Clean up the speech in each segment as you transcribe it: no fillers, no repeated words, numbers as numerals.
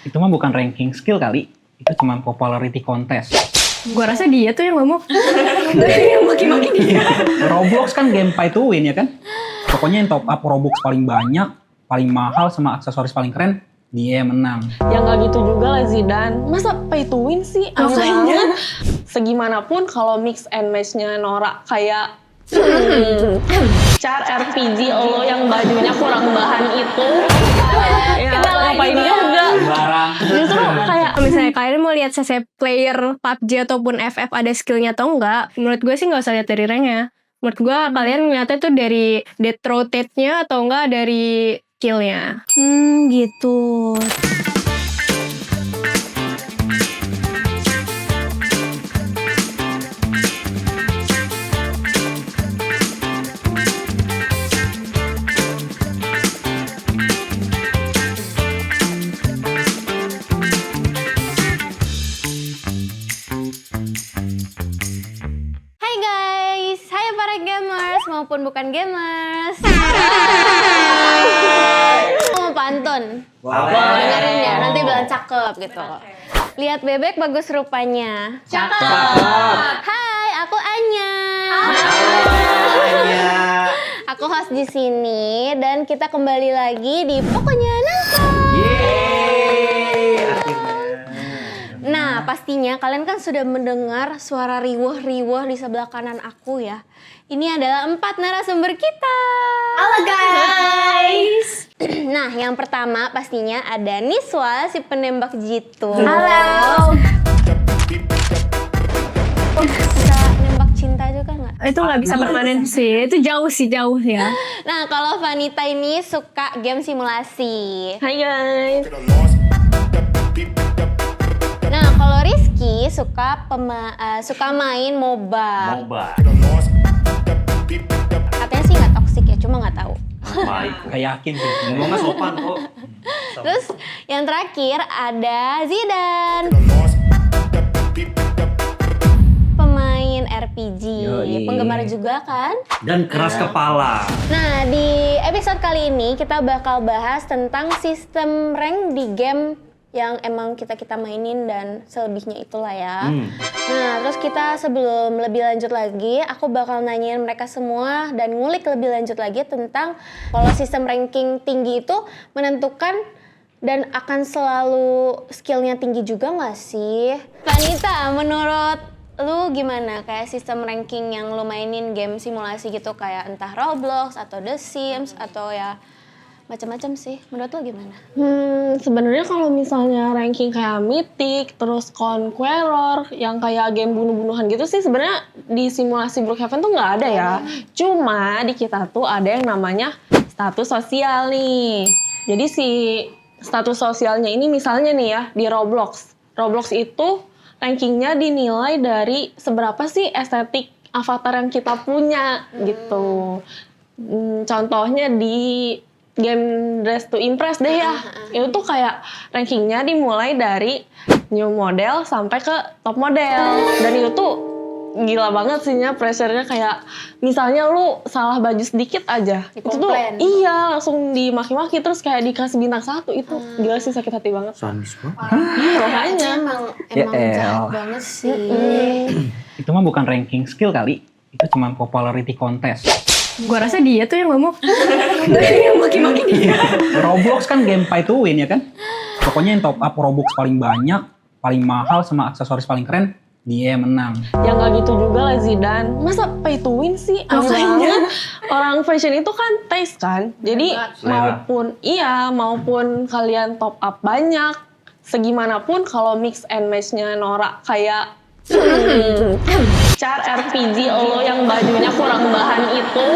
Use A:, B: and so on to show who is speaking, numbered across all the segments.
A: Itu mah bukan ranking skill kali, itu cuma popularity contest.
B: Gua rasa dia tuh yang ngomong. Yang maki-maki dia.
A: Roblox kan game pay to win ya kan? Pokoknya yang top up Robux paling banyak, paling mahal sama aksesoris paling keren, dia yang menang.
C: Ya nggak gitu juga lah Zidan. Masa pay to win sih? Makanya segimanapun kalau mix and match-nya Nora kayak Char RPG lo yang bajunya kurang bahan itu ya ngapain juga. Justru kayak
B: Misalnya kalian mau lihat CC player PUBG ataupun FF ada skillnya atau enggak, menurut gue sih nggak usah lihat dari ranknya. Menurut gue kalian ngeliatnya tuh dari death rotate-nya atau enggak dari skillnya.
D: Gitu. Hai guys, hai para gamers maupun bukan gamers. Mau pantun? Dengerin ya, nanti bilang cakep gitu. Lihat bebek bagus rupanya. Cakep. Hai, aku Anya. Aku host di sini dan kita kembali lagi di Pokoknya Nangka. Nah, pastinya kalian kan sudah mendengar suara riwuh-riwuh di sebelah kanan aku ya. Ini adalah 4 narasumber kita. Halo guys.
B: Nah, yang pertama pastinya ada Niswa, si penembak jitu.
D: Halo.
B: Bisa nembak cinta juga nggak? Oh,
C: itu nggak bisa permanen sih. Itu jauh ya.
B: Nah, kalau Vanita ini suka game simulasi.
C: Hai guys.
B: Nah, kalau Rizky suka main MOBA. Katanya sih nggak toksik ya, cuma nggak tahu.
A: Gak yakin sih.
E: Ngomongnya sopan kok.
B: Terus yang terakhir ada Zidan. Pemain RPG,
A: Yoi.
B: penggemar juga kan?
E: Dan keras kepala.
B: Nah, di episode kali ini kita bakal bahas tentang sistem rank di game yang emang kita mainin dan selebihnya itulah ya. Nah, terus kita sebelum lebih lanjut lagi, aku bakal nanyain mereka semua dan ngulik lebih lanjut lagi tentang kalau sistem ranking tinggi itu menentukan dan akan selalu skillnya tinggi juga nggak sih? Vanita, menurut lu gimana kayak sistem ranking yang lu mainin game simulasi gitu kayak entah Roblox atau The Sims atau ya macam-macam sih. Menurut lu gimana?
C: Sebenarnya kalau misalnya ranking kayak Mythic, terus Conqueror, yang kayak game bunuh-bunuhan gitu sih sebenarnya di simulasi Brookhaven tuh nggak ada ya. Cuma di kita tuh ada yang namanya status sosial nih. Jadi si status sosialnya ini misalnya nih ya di Roblox. Roblox itu rankingnya dinilai dari seberapa sih estetik avatar yang kita punya gitu. Contohnya di game Dress to Impress deh ya. Itu tuh kayak rankingnya dimulai dari new model sampai ke top model. Dan itu tuh gila banget sih ya pressure-nya kayak misalnya lu salah baju sedikit aja. Itu tuh iya langsung dimaki-maki terus kayak dikasih bintang 1 itu. Gila sih sakit hati banget.
E: Sadis banget.
C: Makanya.
B: Emang jahat banget sih.
A: Itu mah bukan ranking skill kali, itu cuma popularity contest.
B: Gua rasa dia tuh yang ngomong. Yang maki-maki dia.
A: Roblox kan game pay to win ya kan? Pokoknya yang top up Robux paling banyak, paling mahal sama aksesoris paling keren, dia yang menang.
C: Ya nggak gitu juga lah Zidan. Masa pay to win sih? Makanya orang fashion itu kan taste kan. Jadi maupun kalian top up banyak, segimanapun kalau mix and match-nya Nora kayak Char RPG lo yang bajunya kurang bahan itu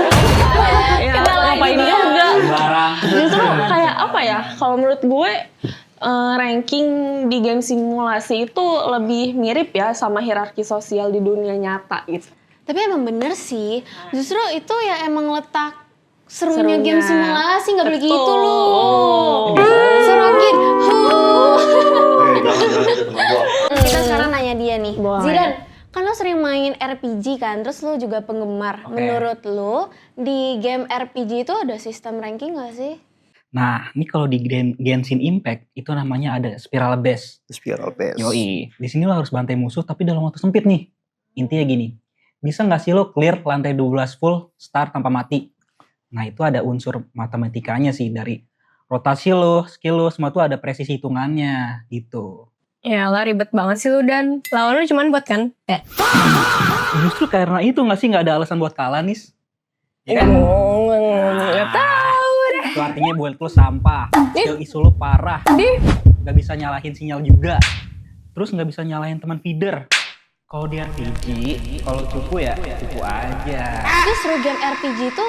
C: ya ngapain juga. Justru kayak apa ya, kalau menurut gue ranking di game simulasi itu lebih mirip ya sama hierarki sosial di dunia nyata gitu.
B: Tapi emang bener sih, justru itu ya emang letak serunya game simulasi, nggak boleh gitu loh. Seru gitu. Kita sekarang nanya dia nih,
C: Boleh.
B: Zidan, kan lo sering main RPG kan, terus lo juga penggemar.
A: Oke.
B: Menurut lo di game RPG itu ada sistem ranking nggak sih?
A: Nah, ini kalau di Genshin Impact itu namanya ada Spiral Base.
F: Spiral Base.
A: Yoi, di sini lo harus bantai musuh tapi dalam waktu sempit nih. Intinya gini, bisa nggak sih lo clear lantai 12 full start tanpa mati? Nah, itu ada unsur matematikanya sih, dari rotasi lo, skill lo, semua tuh ada presisi hitungannya gitu.
C: Ya lah ribet banget sih lu dan lawan lu cuman buat kan?
A: Justru karena itu nggak sih nggak ada alasan buat kalah nih? Ya kan?
C: Nggak tahu deh.
A: Itu artinya buat lo sampah, skill isu lo parah, nggak bisa nyalahin sinyal juga, terus nggak bisa nyalahin teman feeder. Kalau di RPG, kalau cupu ya cupu aja.
B: Justru game RPG itu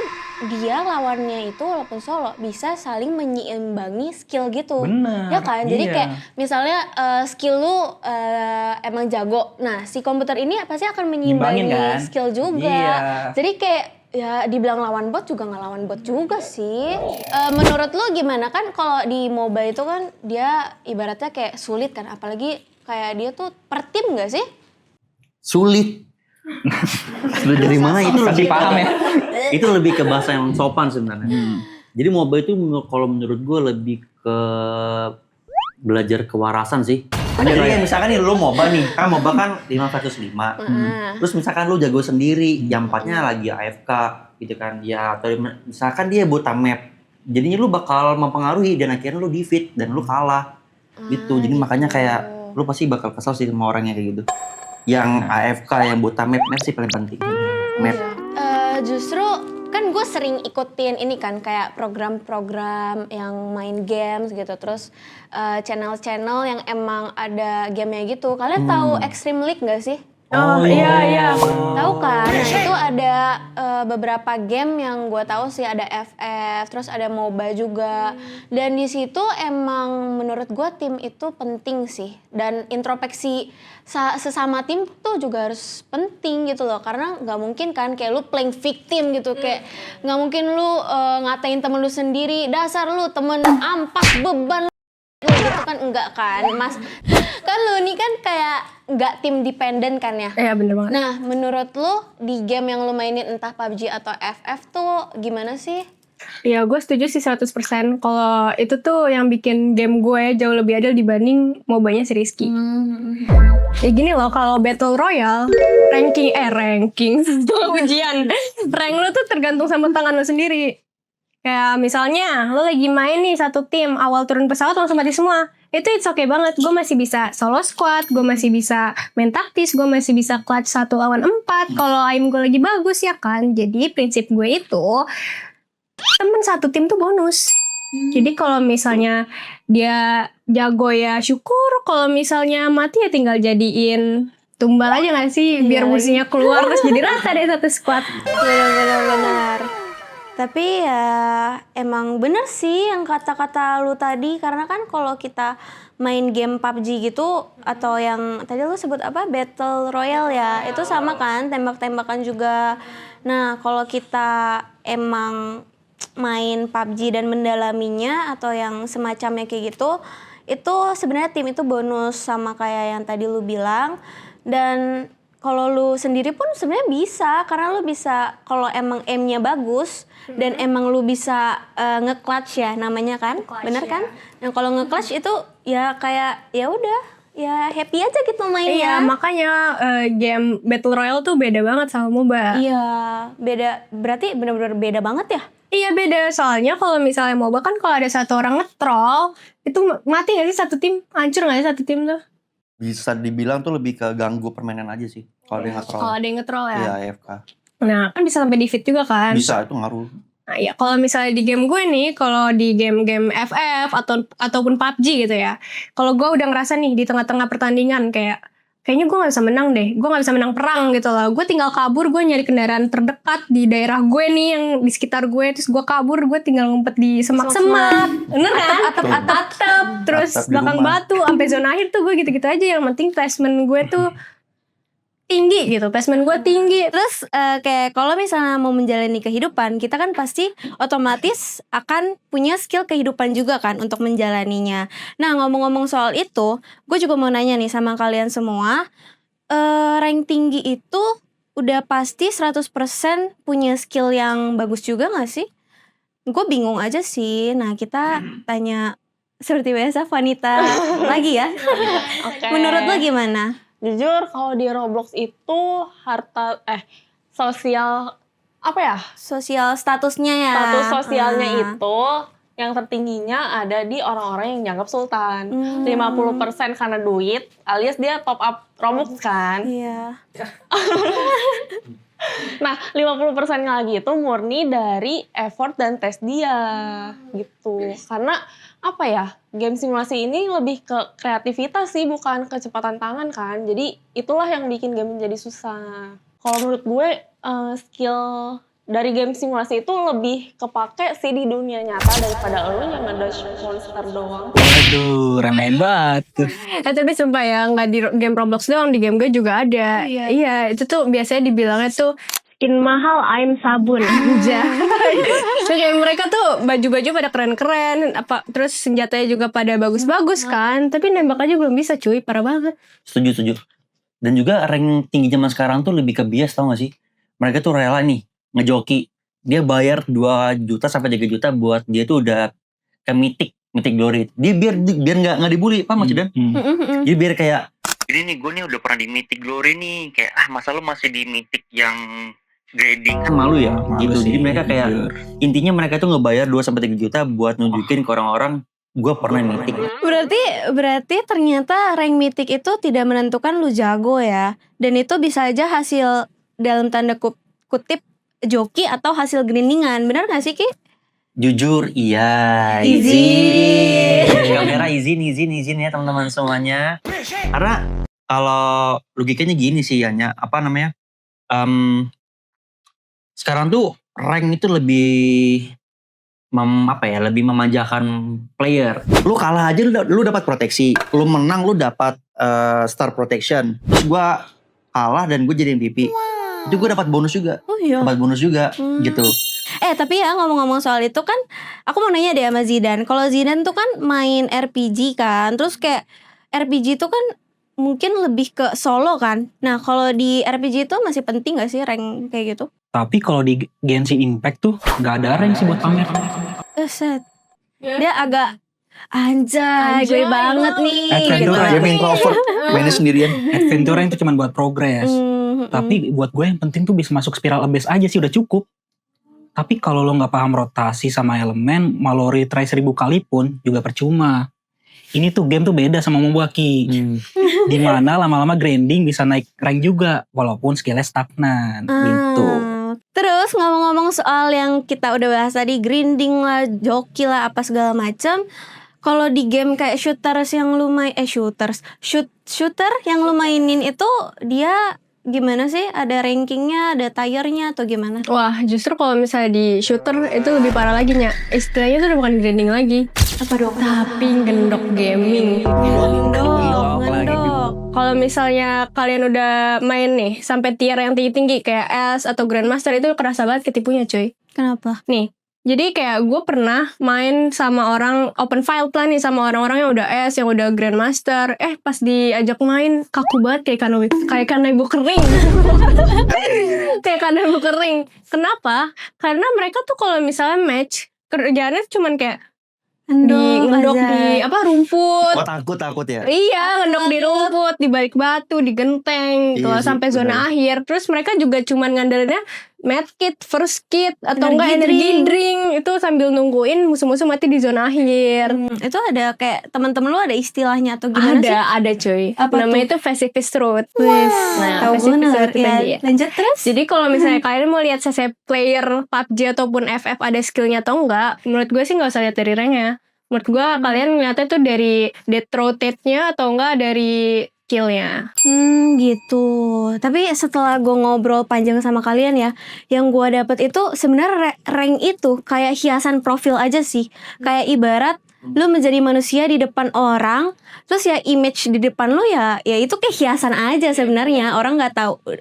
B: dia lawannya itu walaupun solo bisa saling menyeimbangi skill gitu.
A: Bener.
B: Ya kan? Jadi
A: iya.
B: kayak misalnya skill lu emang jago. Nah, si komputer ini pasti akan
A: Nyimbangin,
B: menyeimbangi
A: kan?
B: skill juga.
A: Iya.
B: Jadi kayak ya dibilang lawan bot juga nggak lawan bot juga sih. Menurut lu gimana kan kalau di MOBA itu kan dia ibaratnya kayak sulit kan, apalagi kayak dia tuh per tim nggak sih?
E: Sulit. Lu dari mana itu?
A: Lebih paham ya.
E: Itu lebih ke bahasa yang sopan sebenarnya. Jadi MOBA itu kalau menurut gue lebih ke belajar kewarasan sih. Jadi kayak misalkan nih lu MOBA nih, kan MOBA kan 5 versus 5. Terus misalkan lu jago sendiri, yang 4-nya lagi AFK gitu kan. Ya atau misalkan dia buta map. Jadinya lu bakal mempengaruhi dan akhirnya lu defeat dan lu kalah. Gitu. Jadi makanya kayak lu pasti bakal kesal sih sama orang yang kayak gitu. Yang AFK, yang buta map sih paling penting. Map.
B: Justru kan gue sering ikutin ini kan kayak program-program yang main games gitu, terus channel-channel yang emang ada gamenya gitu. Kalian tahu Extreme League nggak sih?
C: Oh iya.
B: Tahu kan? Nah itu ada beberapa game yang gue tahu sih, ada FF, terus ada MOBA juga. Dan di situ emang menurut gue tim itu penting sih. Dan introspeksi sesama tim tuh juga harus penting gitu loh. Karena nggak mungkin kan kayak lu playing victim gitu, kayak nggak mungkin lu ngatain temen lu sendiri, dasar lu temen ampas beban gitu kan, enggak kan mas. Kan lu nih kan kayak nggak tim dependen kan ya.
C: Iya bener banget.
B: Nah menurut lu di game yang lu mainin entah PUBG atau FF tuh gimana sih?
C: Ya gue setuju sih 100% kalau itu tuh yang bikin game gue jauh lebih adil dibanding MOBA-nya si Rizky. Ya gini loh, kalau Battle Royale ranking ujian rank lu tuh tergantung sama tangan lu sendiri. Kayak misalnya lu lagi main nih satu tim, awal turun pesawat langsung mati semua. Itu it's okay banget, gue masih bisa solo squad, gue masih bisa main taktis, gue masih bisa clutch 1 lawan 4 kalau aim gue lagi bagus ya kan. Jadi prinsip gue itu temen satu tim tuh bonus. Jadi kalau misalnya dia jago ya syukur, kalau misalnya mati ya tinggal jadiin tumbal aja gak sih, biar musuhnya keluar terus jadi rata deh satu squad.
B: Benar. Tapi ya emang bener sih yang kata-kata lu tadi, karena kan kalau kita main game PUBG gitu atau yang tadi lu sebut apa, Battle Royale ya, itu sama kan, tembak-tembakan juga. Nah kalau kita emang main PUBG dan mendalaminya atau yang semacamnya kayak gitu, itu sebenarnya tim itu bonus sama kayak yang tadi lu bilang. Dan kalau lu sendiri pun sebenarnya bisa, karena lu bisa kalau emang aim-nya bagus dan emang lu bisa nge-clutch ya namanya kan, bener kan? Yang kalau nge-clutch itu ya kayak ya udah, ya happy aja gitu mainnya.
C: Iya, makanya game Battle Royale tuh beda banget sama MOBA.
B: Iya, beda. Berarti benar-benar beda banget ya?
C: Iya beda, soalnya kalau misalnya MOBA kan kalau ada satu orang nge-troll, itu mati gak sih satu tim? Hancur gak sih satu tim tuh?
F: Bisa dibilang tuh lebih ke ganggu permainan aja sih. Kalau dia nge-troll.
C: Kalau ada yang nge-troll ya?
F: Iya, AFK.
C: Nah kan bisa sampai defeat juga kan?
F: Bisa, itu ngaruh.
C: Nah ya kalau misalnya di game gue nih, kalau di game-game FF ataupun PUBG gitu ya, kalau gue udah ngerasa nih di tengah-tengah pertandingan kayaknya gue gak bisa menang deh, gue gak bisa menang perang gitu loh, gue tinggal kabur, gue nyari kendaraan terdekat di daerah gue nih yang di sekitar gue, terus gue kabur, gue tinggal ngumpet di semak-semak, bener kan? Atap, terus
F: Atap di
C: belakang
F: rumah.
C: batu, sampai zona akhir tuh gue gitu-gitu aja, yang penting placement gue tuh tinggi gitu, placement gue tinggi.
B: Terus kayak kalau misalnya mau menjalani kehidupan, kita kan pasti otomatis akan punya skill kehidupan juga kan untuk menjalaninya. Nah ngomong-ngomong soal itu, gue juga mau nanya nih sama kalian semua, rank tinggi itu udah pasti 100% punya skill yang bagus juga gak sih?
D: gue bingung aja sih. Nah kita tanya seperti biasa wanita lagi ya.
C: Oke.
D: Menurut lo gimana?
C: Jujur kalau di Roblox itu sosial apa ya?
D: Sosial statusnya ya.
C: Status sosialnya
D: Ah.
C: itu yang tertingginya ada di orang-orang yang dianggap sultan. 50% karena duit, alias dia top up Robux kan.
D: Iya.
C: Nah, 50% lagi itu murni dari effort dan tes dia gitu. Karena apa ya? Game simulasi ini lebih ke kreativitas sih, bukan kecepatan tangan kan. Jadi itulah yang bikin game menjadi susah. Kalau menurut gue skill dari game simulasi itu lebih kepake sih di dunia nyata daripada lu yang ngedodge monster doang.
A: Aduh, remehin banget tuh.
G: Tapi sumpah ya, nggak di game Roblox doang, di game gue juga ada. Iya, itu tuh biasanya dibilangnya tuh skin mahal, aim sabun. Terus kayak mereka tuh baju-baju pada keren-keren, terus senjatanya juga pada bagus-bagus kan. Tapi nembak aja belum bisa cuy, parah banget.
E: Setuju. Dan juga rank tinggi zaman sekarang tuh lebih ke bias, tau gak sih? Mereka tuh rela nih ngejoki. Dia bayar 2 juta sampai 3 juta buat dia tuh udah ke mythic glory. Dia biar nggak dibully, paham maksudnya? Jadi biar kayak ini nih gue nih udah pernah di mythic glory nih, kayak masa lu masih di mythic yang grading, kan malu ya gitu.
A: sih,
E: Jadi mereka kayak
A: jujur.
E: intinya mereka tuh ngebayar 2 sampai 3 juta buat nunjukin ke orang-orang gue pernah mythic.
D: Berarti ternyata rank mythic itu tidak menentukan lu jago ya. Dan itu bisa aja hasil dalam tanda kutip joki atau hasil grindingan. Benar gak sih Ki?
E: Jujur iya,
D: Izin.
E: Kamera izin ya teman-teman semuanya. Karena kalau logikanya gini sih Yanya, apa namanya? Sekarang tuh rank itu lebih lebih memanjakan player. Lu kalah aja lu dapat proteksi, lu menang lu dapat star protection. Terus gua kalah dan gue jadi MVP. Itu gue dapat bonus juga.
D: Oh iya.
E: Dapat bonus juga gitu.
D: Tapi ya ngomong-ngomong soal itu kan, aku mau nanya deh sama Zidan. Kalau Zidan tuh kan main RPG kan, terus kayak RPG itu kan mungkin lebih ke solo kan. Nah kalau di RPG itu masih penting gak sih rank kayak gitu?
A: Tapi kalau di Genshin Impact tuh nggak ada rank sih buat pamer.
D: Set. Dia agak anjay, gue banget nih.
A: Adventure
D: gitu.
F: Game introvert, mainnya sendirian.
A: Adventure itu cuma buat progres. Tapi buat gue yang penting tuh bisa masuk spiral abyss aja sih udah cukup. Tapi kalau lo nggak paham rotasi sama elemen, mau lo retry 1000 kali pun juga percuma. Ini tuh game tuh beda sama Mobaki. Dimana lama-lama grinding bisa naik rank juga, walaupun skillnya stagnan gitu.
D: Terus ngomong-ngomong soal yang kita udah bahas tadi, grinding lah, joki lah, apa segala macam. Kalau di game kayak shooter yang lu mainin itu dia gimana sih? Ada rankingnya, ada tiernya atau gimana?
G: Wah, justru kalau misalnya di shooter itu lebih parah lagi Nya. Istilahnya tuh udah bukan grinding lagi,
D: Apa dong?
G: tapi ngendok gaming.
D: Ngendok.
G: Kalau misalnya kalian udah main nih sampai tier yang tinggi-tinggi kayak S atau Grandmaster, itu kerasa banget ketipunya cuy.
D: Kenapa?
G: Nih, jadi kayak gue pernah main sama orang open file plan nih sama orang-orang yang udah S, yang udah Grandmaster. Pas diajak main kaku banget kayak kanebo kering. Kayak kanebo kering. Kenapa? Karena mereka tuh kalau misalnya match, kerjaannya cuman kayak ngendok di rumput.
F: Oh takut ya.
G: Iya, ngendok di rumput, di balik batu, di genteng, gitu
F: Iya sih,
G: sampai zona
F: bener.
G: akhir. Terus mereka juga cuman ngandelinnya medkit, first kit, atau enggak energy drink. Itu sambil nungguin musuh-musuh mati di zona akhir.
D: Itu ada kayak teman-teman lu ada istilahnya atau gimana sih?
G: Ada cuy.
D: Apa
G: Namanya itu pacifist route.
D: Nah, tahu gue
G: pacifist route
D: ya.
G: tadi ya.
D: Lanjut terus.
G: Jadi kalau misalnya kalian mau lihat CC player PUBG ataupun FF ada skillnya atau enggak, menurut gue sih nggak usah lihat dari ranknya. Menurut gue kalian ngeliatnya tuh dari death rate-nya atau enggak dari killnya.
D: Gitu. Tapi setelah gue ngobrol panjang sama kalian ya, yang gue dapet itu sebenarnya rank itu kayak hiasan profil aja sih. Kayak ibarat Lu menjadi manusia di depan orang, terus ya image di depan lu ya itu kayak hiasan aja sebenarnya. Orang nggak tahu
G: Di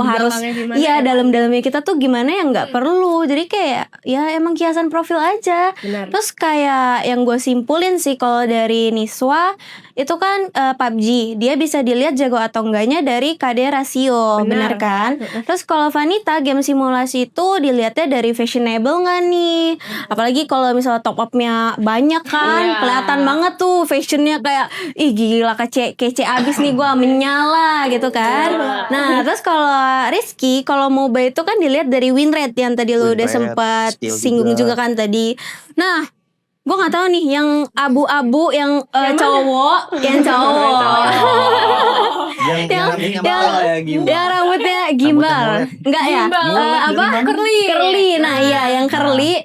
D: harus
G: belakangnya gimana
D: iya
G: ya?
D: dalam-dalamnya kita tuh gimana yang nggak perlu. Jadi kayak ya emang hiasan profil aja.
G: Benar.
D: Terus kayak yang gue simpulin sih kalau dari Niswa itu kan PUBG, dia bisa dilihat jago atau enggaknya dari KD rasio, benar kan? Terus kalau Vanita game simulasi itu dilihatnya dari fashionable nggak nih? Apalagi kalau misalnya top up-nya banyak kan,
C: Iya.
D: kelihatan banget tuh fashionnya kayak ih gila kece abis nih gue menyala gitu kan. Nah terus kalau Rizky kalau MOBA itu kan dilihat dari win rate yang tadi lu
F: Win
D: udah
F: rate,
D: sempat
F: skill
D: singgung juga kan tadi. Nah gue nggak tahu nih yang abu-abu yang cowok, yang cowok. Yang rambutnya gimbal. Enggak ya? Apa? Curly. Nah, iya yang curly.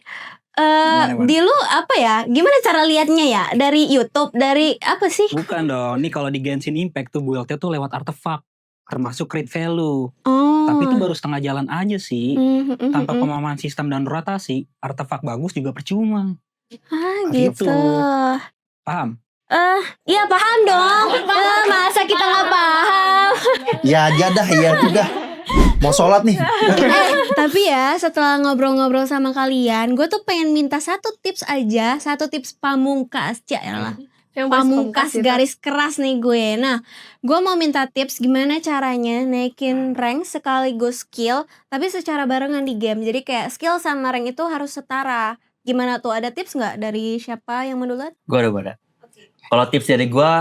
D: Di lu apa ya? Gimana cara liatnya ya? Dari YouTube, dari apa sih?
A: Bukan dong, nih kalau di Genshin Impact tuh build-nya tuh lewat artefak, termasuk crit value.
D: Oh.
A: Tapi itu baru setengah jalan aja sih. Tanpa
D: Hmm.
A: pemahaman sistem dan rotasi, artefak bagus juga percuma.
D: Gitu.
A: Gitu. Paham?
D: Iya paham dong. Masa kita nggak paham?
F: Ya aja dah, ya juga. Mau sholat nih.
D: Tapi ya setelah ngobrol-ngobrol sama kalian, gue tuh pengen minta satu tips aja, satu tips pamungkas, lah.
G: Yang bahas
D: Pamungkas
G: itu.
D: garis keras nih gue. Nah, gue mau minta tips gimana caranya naikin rank sekaligus skill, tapi secara barengan di game. Jadi kayak skill sama rank itu harus setara. Gimana tuh? Ada tips nggak dari siapa yang mendulat?
E: Gue ada. Kalau tips dari gue,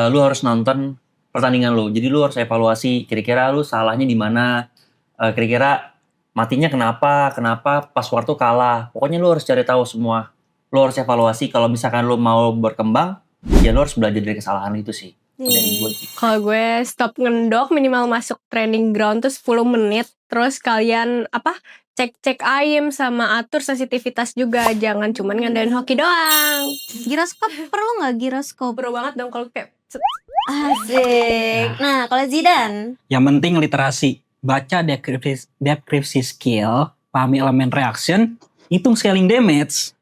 E: lu harus nonton pertandingan lu. Jadi lu harus evaluasi kira-kira lu salahnya di mana, kira-kira matinya kenapa password tuh kalah. Pokoknya lu harus cari tahu semua. Lu harus evaluasi kalau misalkan lu mau berkembang, ya lu harus belajar dari kesalahan itu sih. Dari gue.
G: Kalau gue stop ngendok minimal masuk training ground tuh 10 menit. Terus kalian cek aim sama atur sensitivitas juga. Jangan cuman ngandelin hoki doang.
D: Giroskop perlu nggak giroskop?
G: Bro banget dong kalau kayak
D: Asik. Nah, kalau Zidan,
A: Yang penting literasi. Baca deskripsi skill, pahami elemen reaction, hitung scaling damage.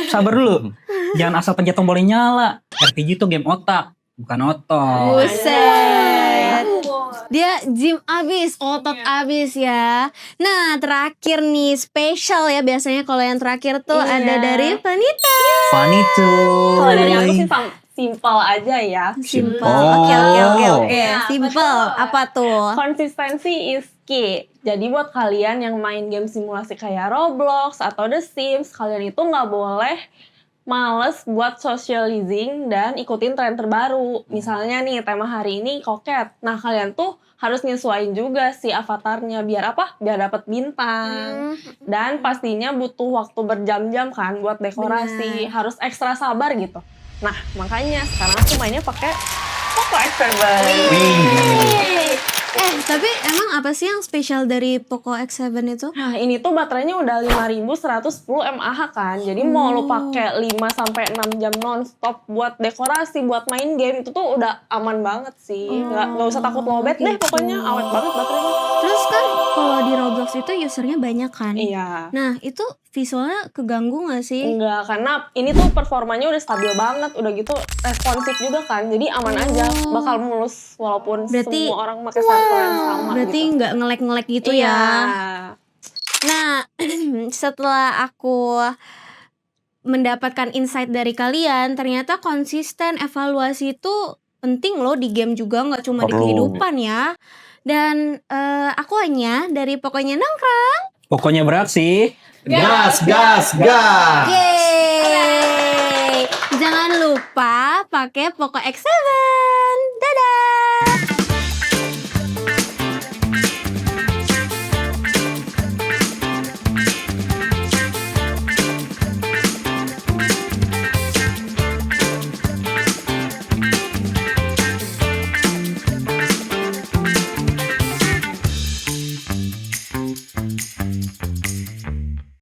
A: Sabar dulu. Jangan asal pencet tombolnya nyala. RPG itu game otak, bukan otot.
D: buset. Dia gym abis, otot abis ya. Nah, terakhir nih spesial ya biasanya kalau yang terakhir tuh
C: Iya.
D: ada dari Vanita.
F: Funny tuh.
C: Kalau dari aku sih simple aja ya.
D: Simple.
F: Oh.
D: Oke. Simple. Apa tuh?
C: Konsistensi is key. Jadi buat kalian yang main game simulasi kayak Roblox atau The Sims, kalian itu nggak boleh males buat socializing dan ikutin tren terbaru. Misalnya nih tema hari ini koket. Nah kalian tuh harus nyesuaiin juga si avatarnya biar apa? Biar dapat bintang. Dan pastinya butuh waktu berjam-jam kan buat dekorasi. Harus ekstra sabar gitu. Nah makanya sekarang aku mainnya pakai Poco X7.
D: Tapi emang apa sih yang spesial dari Poco X7 itu?
C: Nah, ini tuh baterainya udah 5110 mAh kan. Jadi mau lo pakai 5 sampai 6 jam nonstop buat dekorasi, buat main game itu tuh udah aman banget sih. Nggak usah takut lowbat deh, pokoknya awet banget baterainya.
D: Terus kan kalau di Roblox itu usernya banyak kan?
C: Iya.
D: Nah, itu visualnya keganggu gak sih?
C: Enggak, karena ini tuh performanya udah stabil banget, udah gitu responsif juga kan. Jadi aman aja, bakal mulus walaupun
D: Berarti-
C: semua orang pakai hardware yang sama
D: Berarti
C: gitu.
D: nggak ngelek-ngelek gitu
C: Iya.
D: ya? Nah, setelah aku mendapatkan insight dari kalian, ternyata konsisten evaluasi itu penting loh di game juga, nggak cuma di
F: Perlu.
D: kehidupan ya. Dan aku hanya dari pokoknya nongkrong.
A: Pokoknya beraksi.
F: Gas.
D: Yeay! Jangan lupa pakai Poco X7. Dadah!